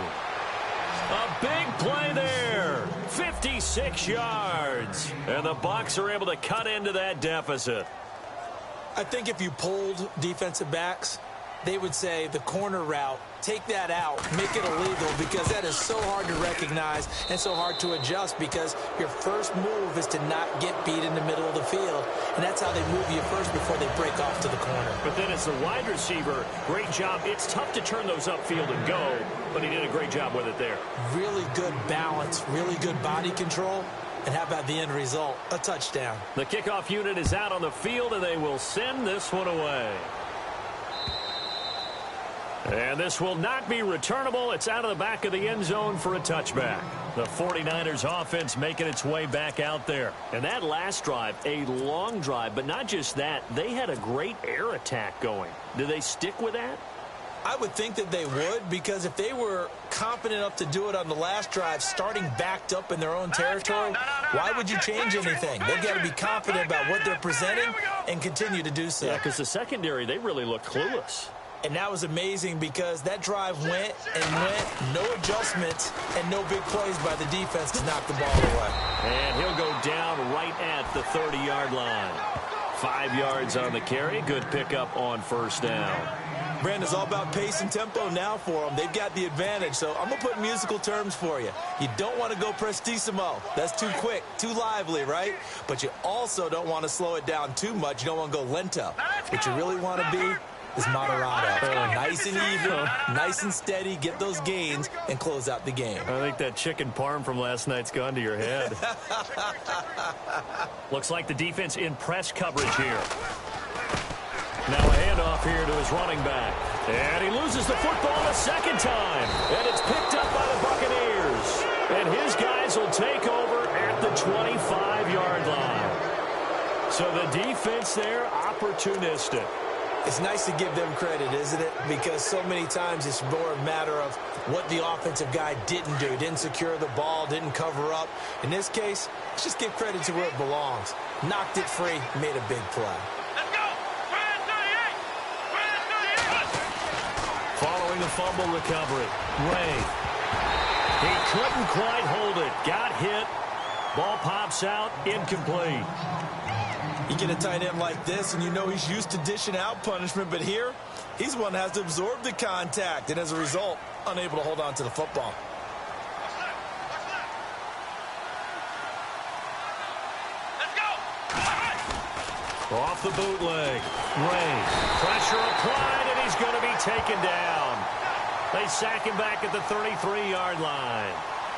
Speaker 2: A big play there. 56 yards. And the Bucs are able to cut into that deficit.
Speaker 3: I think if you polled defensive backs, they would say the corner route, take that out, make it illegal, because that is so hard to recognize and so hard to adjust, because your first move is to not get beat in the middle of the field, and that's how they move you first before they break off to the corner.
Speaker 2: But then as the wide receiver, great job. It's tough to turn those upfield and go, but he did a great job with it there.
Speaker 3: Really good balance, really good body control. And how about the end result? A touchdown.
Speaker 2: The kickoff unit is out on the field, and they will send this one away. And this will not be returnable. It's out of the back of the end zone for a touchback. The 49ers offense making its way back out there. And that last drive, a long drive, but not just that. They had a great air attack going. Do they stick with that?
Speaker 3: I would think that they would, because if they were confident enough to do it on the last drive, starting backed up in their own territory, why would you change anything? They've got to be confident about what they're presenting and continue to do so.
Speaker 2: Yeah, because the secondary, they really look clueless.
Speaker 3: And that was amazing, because that drive went and went, no adjustments and no big plays by the defense to knock the ball away.
Speaker 2: And he'll go down right at the 30-yard line. 5 yards on the carry. Good pickup on first down.
Speaker 3: Brandon, it's all about pace and tempo now for them. They've got the advantage, so I'm going to put musical terms for you. You don't want to go prestissimo. That's too quick, too lively, right? But you also don't want to slow it down too much. You don't want to go lento. What you really want to be is moderato. Nice and even, nice and steady, get those gains, and close out the game.
Speaker 2: I think that chicken parm from last night's gone to your head. Looks like the defense in press coverage here. Now a handoff here to his running back. And he loses the football a second time. And it's picked up by the Buccaneers. And his guys will take over at the 25-yard line. So the defense there, opportunistic.
Speaker 3: It's nice to give them credit, isn't it? Because so many times it's more a matter of what the offensive guy didn't do. Didn't secure the ball, didn't cover up. In this case, let's just give credit to where it belongs. Knocked it free, made a big play.
Speaker 2: Following the fumble recovery, Ray. He couldn't quite hold it. Got hit. Ball pops out, incomplete.
Speaker 3: You get a tight end like this, and you know he's used to dishing out punishment, but here, he's the one that has to absorb the contact, and as a result, unable to hold on to the football.
Speaker 4: Let's go!
Speaker 2: Off the bootleg. Ray. Pressure applied, and he's going to be taken down. They sack him back at the 33-yard line.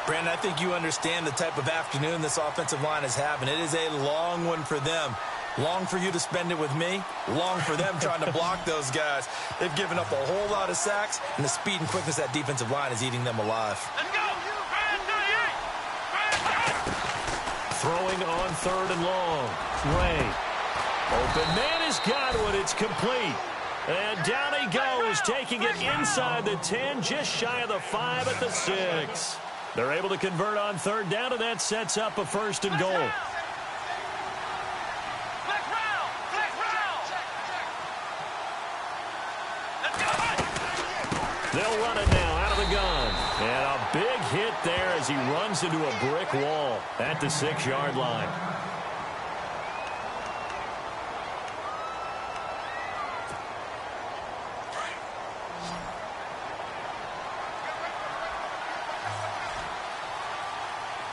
Speaker 3: Brandon, I think you understand the type of afternoon this offensive line is having. It is a long one for them. Long for you to spend it with me. Long for them trying to block those guys. They've given up a whole lot of sacks, and the speed and quickness of that defensive line is eating them alive.
Speaker 4: Let's go!
Speaker 2: Throwing on third and long. Ray. Open man has got one. It's complete. And down he goes, taking it inside the 10, just shy of the 5 at the 6. They're able to convert on third down, and that sets up a first and goal. run it now out of the gun. And a big hit there as he runs into a brick wall at the 6-yard line.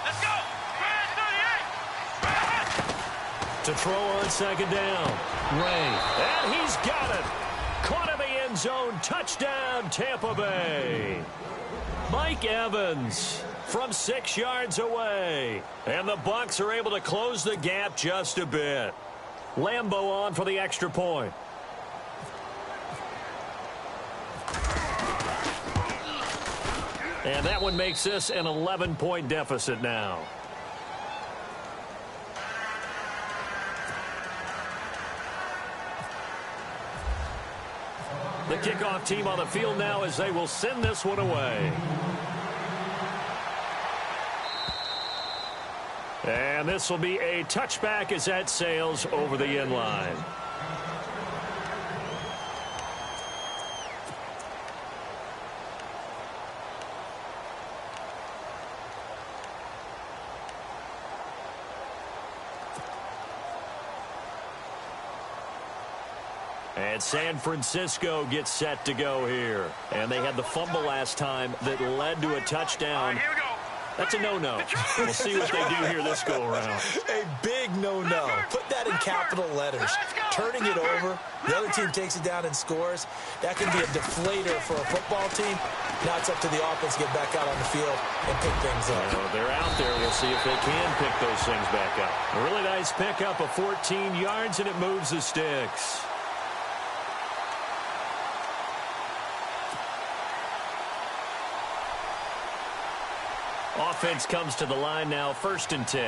Speaker 4: Let's go.
Speaker 2: To throw on second down. Ray. And he's got it. Caught in the end zone. Touchdown, Tampa Bay. Mike Evans from 6 yards away. And the Bucs are able to close the gap just a bit. Lambeau on for the extra point. And that one makes this an 11-point deficit now. The kickoff team on the field now as they will send this one away. And this will be a touchback as that sails over the end line. And San Francisco gets set to go here. And they had the fumble last time that led to a touchdown.
Speaker 4: Here we go.
Speaker 2: That's a no-no. We'll see what they do here this go-around.
Speaker 3: A big no-no. Put that in capital letters. Turning it over, the other team takes it down and scores. That can be a deflator for a football team. Now it's up to the offense to get back out on the field and pick things up.
Speaker 2: They're out there. We'll see if they can pick those things back up. A really nice pickup of 14 yards, and it moves the sticks. Offense comes to the line now, 1st and 10.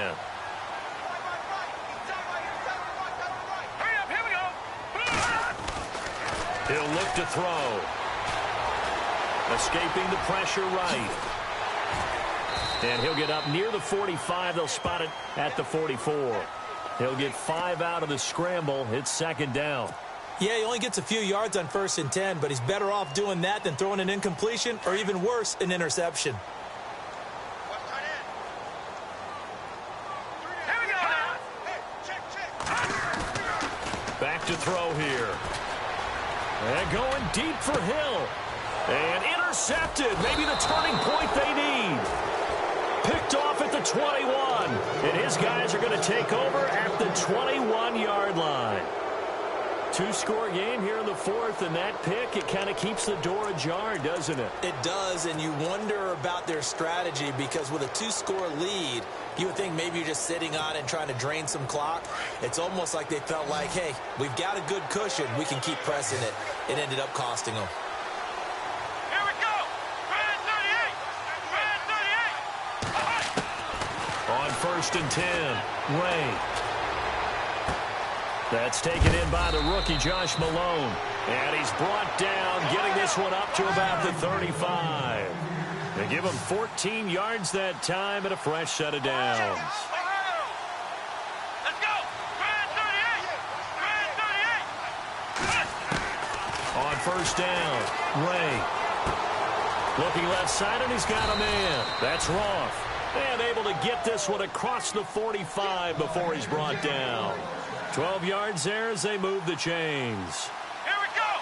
Speaker 4: Hurry up, here we go.
Speaker 2: He'll look to throw. Escaping the pressure right. And he'll get up near the 45. They'll spot it at the 44. He'll get 5 out of the scramble. It's 2nd down.
Speaker 3: Yeah, he only gets a few yards on 1st and 10, but he's better off doing that than throwing an incompletion or even worse, an interception.
Speaker 2: Back to throw here. And going deep for Hill. And intercepted. Maybe the turning point they need. Picked off at the 21. And his guys are going to take over at the 21-yard line. 2-score game here in the 4th, and that pick, it kind of keeps the door ajar, doesn't it?
Speaker 3: It does, and you wonder about their strategy because with a 2-score lead, you would think maybe you're just sitting on it and trying to drain some clock. It's almost like they felt like, hey, we've got a good cushion. We can keep pressing it. It ended up costing them.
Speaker 4: Here we go. Red 38.
Speaker 2: On 1st and 10, Ray. That's taken in by the rookie, Josh Malone. And he's brought down, getting this one up to about the 35. They give him 14 yards that time and a fresh set of downs.
Speaker 4: Let's go. Red 38.
Speaker 2: On 1st down, Ray. Looking left side, and he's got a man. That's Roth. And able to get this one across the 45 before he's brought down. 12 yards there as they move the chains.
Speaker 4: Here we go.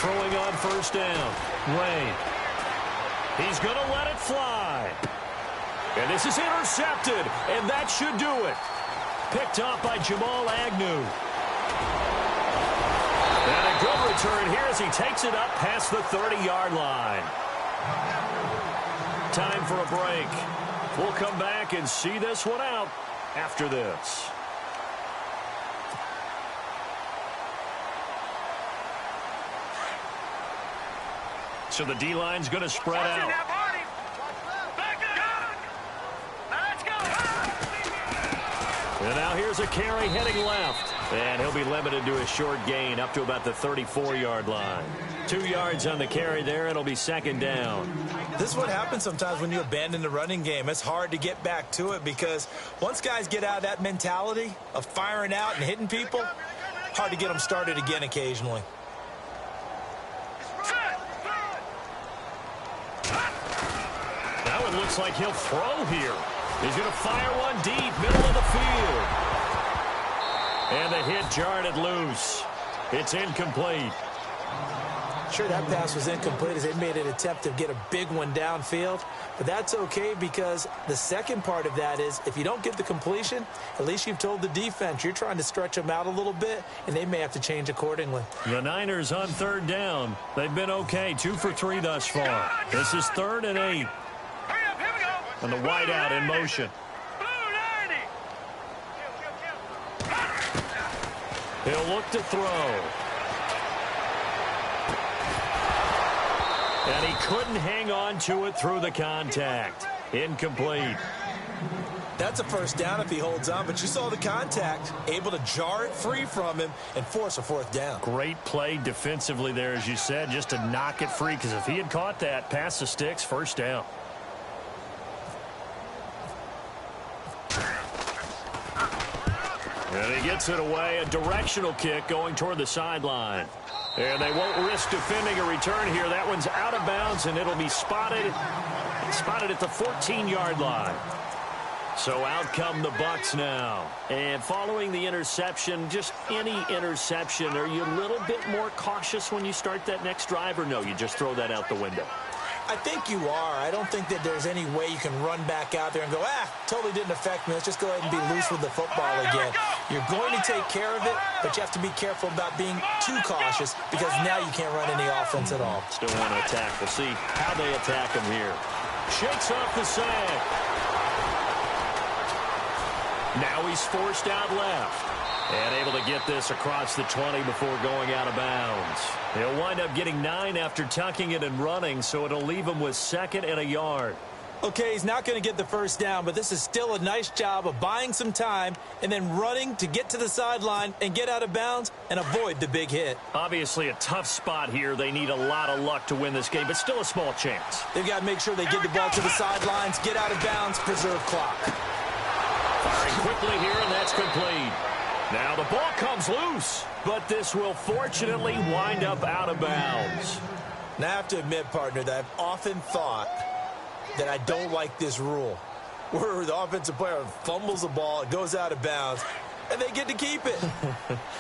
Speaker 2: Throwing on 1st down. Ray. He's going to let it fly. And this is intercepted, and that should do it. Picked off by Jamal Agnew. And a good return here as he takes it up past the 30-yard line. Time for a break. We'll come back and see this one out after this. So the D-line's going to spread out. And now here's a carry heading left. And he'll be limited to a short gain up to about the 34-yard line. 2 yards on the carry there. It'll be 2nd down.
Speaker 3: This is what happens sometimes when you abandon the running game. It's hard to get back to it because once guys get out of that mentality of firing out and hitting people, hard to get them started again occasionally.
Speaker 2: Now it looks like he'll throw here. He's going to fire one deep, middle of the field. And the hit jarred it loose. It's incomplete.
Speaker 3: Sure, that pass was incomplete as they made an attempt to get a big one downfield. But that's okay because the second part of that is if you don't get the completion, at least you've told the defense you're trying to stretch them out a little bit, and they may have to change accordingly.
Speaker 2: The Niners on third down. They've been okay, 2 for 3 thus far. This is 3rd and 8. And the wideout in motion. He'll look to throw. And he couldn't hang on to it through the contact. Incomplete.
Speaker 3: That's a first down if he holds on, but you saw the contact. Able to jar it free from him and force a 4th down.
Speaker 2: Great play defensively there, as you said, just to knock it free, because if he had caught that, pass the sticks, 1st down. And he gets it away, a directional kick going toward the sideline. And they won't risk defending a return here. That one's out of bounds, and it'll be spotted at the 14-yard line. So out come the Bucs now. And following the interception, just any interception, are you a little bit more cautious when you start that next drive, or no, you just throw that out the window?
Speaker 3: I think you are. I don't think that there's any way you can run back out there and go, totally didn't affect me. Let's just go ahead and be loose with the football again. You're going to take care of it, but you have to be careful about being too cautious because now you can't run any offense at all.
Speaker 2: Still want to attack. We'll see how they attack him here. Shakes off the sack. Now he's forced out left. And able to get this across the 20 before going out of bounds. He'll wind up getting 9 after tucking it and running, so it'll leave him with 2nd and a yard.
Speaker 3: Okay, he's not going to get the 1st down, but this is still a nice job of buying some time and then running to get to the sideline and get out of bounds and avoid the big hit.
Speaker 2: Obviously a tough spot here. They need a lot of luck to win this game, but still a small chance.
Speaker 3: They've got to make sure they get the ball to the sidelines, get out of bounds, preserve clock.
Speaker 2: Firing quickly here, and that's complete. Now the ball comes loose, but this will fortunately wind up out of bounds.
Speaker 3: Now I have to admit, partner, that I've often thought that I don't like this rule, where the offensive player fumbles the ball, it goes out of bounds, and they get to keep it.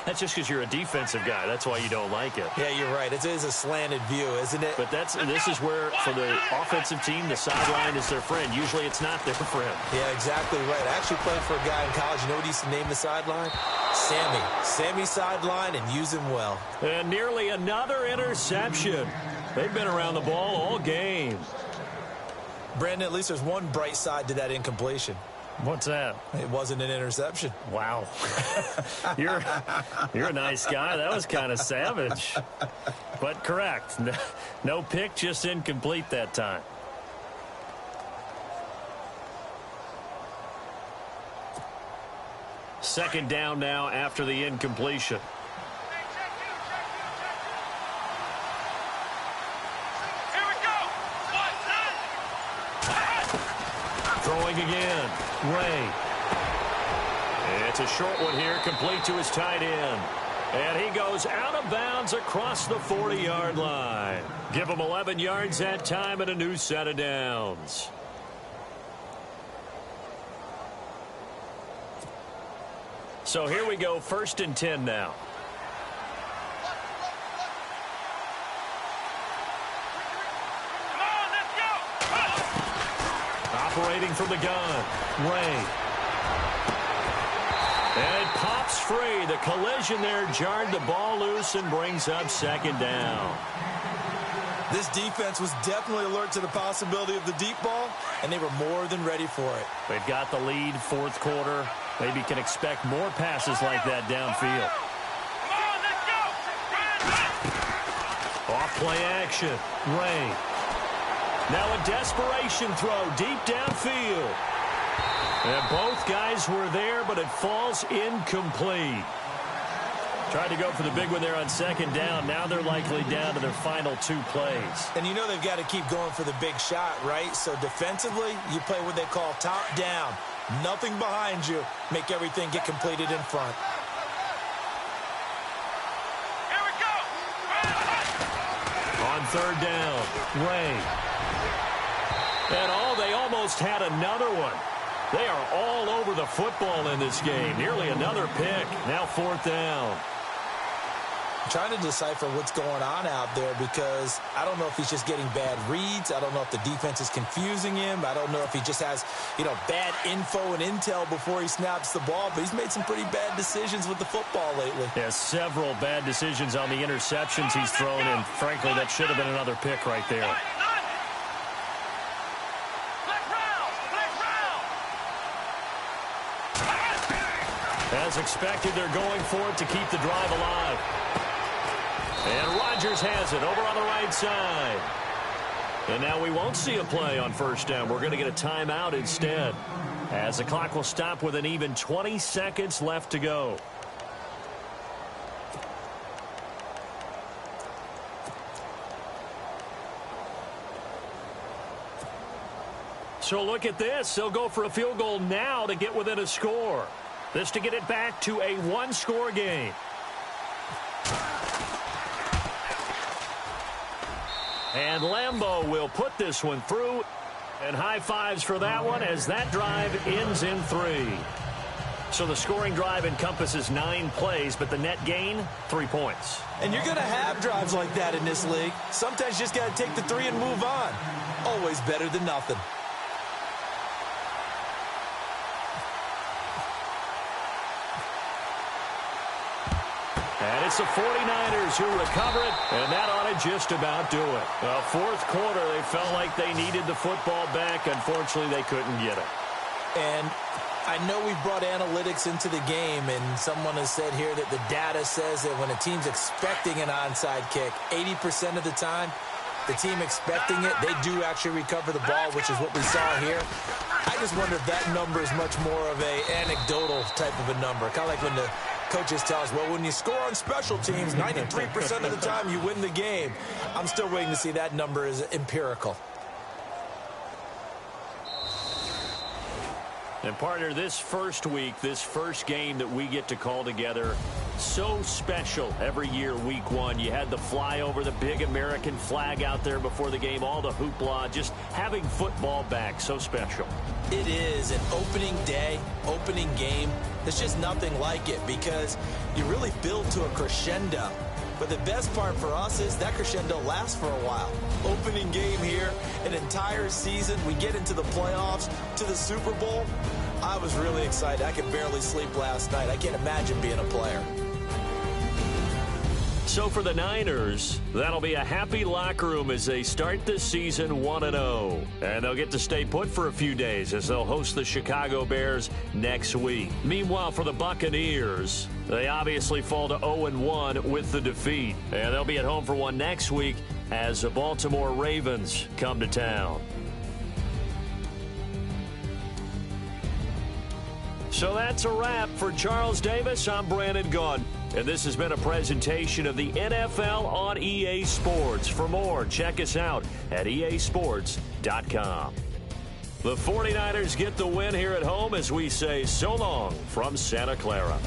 Speaker 2: That's just because you're a defensive guy. That's why you don't like it.
Speaker 3: Yeah, you're right. It is a slanted view, isn't it?
Speaker 2: But this is where, for the offensive team, the sideline is their friend. Usually it's not their friend.
Speaker 3: Yeah, exactly right. I actually played for a guy in college. You know what he used to name the sideline? Sammy. Sammy sideline, and use him well.
Speaker 2: And nearly another interception. They've been around the ball all game.
Speaker 3: Brandon, at least there's one bright side to that incompletion.
Speaker 2: What's that?
Speaker 3: It wasn't an interception.
Speaker 2: Wow. You're a nice guy. That was kind of savage. But correct. No pick, just incomplete that time. Second down now after the incompletion. Throwing again. Ray. It's a short one here, complete to his tight end. And he goes out of bounds across the 40-yard line. Give him 11 yards that time and a new set of downs. So here we go, 1st and 10 now. Operating from the gun, Ray. And it pops free. The collision there jarred the ball loose and brings up 2nd down.
Speaker 3: This defense was definitely alert to the possibility of the deep ball, and they were more than ready for it.
Speaker 2: They've got the lead, 4th quarter. Maybe can expect more passes like that downfield. Off play action, Ray. Now a desperation throw deep downfield. And both guys were there, but it falls incomplete. Tried to go for the big one there on 2nd down. Now they're likely down to their final 2 plays.
Speaker 3: And you know they've got to keep going for the big shot, right? So defensively, you play what they call top down. Nothing behind you. Make everything get completed in front.
Speaker 4: Here we go.
Speaker 2: On 3rd down, Ray. And they almost had another one. They are all over the football in this game. Nearly another pick. Now 4th down.
Speaker 3: I'm trying to decipher what's going on out there because I don't know if he's just getting bad reads. I don't know if the defense is confusing him. I don't know if he just has, bad info and intel before he snaps the ball. But he's made some pretty bad decisions with the football lately.
Speaker 2: Yeah, several bad decisions on the interceptions he's thrown. And frankly, that should have been another pick right there. As expected, they're going for it to keep the drive alive. And Rodgers has it over on the right side. And now we won't see a play on 1st down. We're going to get a timeout instead, as the clock will stop with an even 20 seconds left to go. So look at this. They'll go for a field goal now to get within a score. This to get it back to a one-score game. And Lambeau will put this one through. And high fives for that one as that drive ends in 3. So the scoring drive encompasses 9 plays, but the net gain, 3 points.
Speaker 3: And you're going to have drives like that in this league. Sometimes you just got to take the 3 and move on. Always better than nothing.
Speaker 2: And it's the 49ers who recover it, and that ought to just about do it. Well, 4th quarter, they felt like they needed the football back. Unfortunately, they couldn't get it.
Speaker 3: And I know we've brought analytics into the game, and someone has said here that the data says that when a team's expecting an onside kick, 80% of the time, the team expecting it, they do actually recover the ball, which is what we saw here. I just wonder if that number is much more of an anecdotal type of a number, kind of like when the coaches tell us, well, when you score on special teams, 93% of the time you win the game. I'm still waiting to see that number is empirical.
Speaker 2: And, partner, this first week, this first game that we get to call together, so special every year, week 1. You had the flyover, the big American flag out there before the game, all the hoopla, just having football back, so special.
Speaker 3: It is an opening day, opening game. There's just nothing like it because you really build to a crescendo. But the best part for us is that crescendo lasts for a while. Opening game here, an entire season. We get into the playoffs, to the Super Bowl. I was really excited. I could barely sleep last night. I can't imagine being a player.
Speaker 2: So for the Niners, that'll be a happy locker room as they start the season 1-0. And they'll get to stay put for a few days as they'll host the Chicago Bears next week. Meanwhile, for the Buccaneers, they obviously fall to 0-1 with the defeat. And they'll be at home for one next week as the Baltimore Ravens come to town. So that's a wrap. For Charles Davis, I'm Brandon Gaudin. And this has been a presentation of the NFL on EA Sports. For more, check us out at easports.com. The 49ers get the win here at home as we say so long from Santa Clara.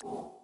Speaker 5: you.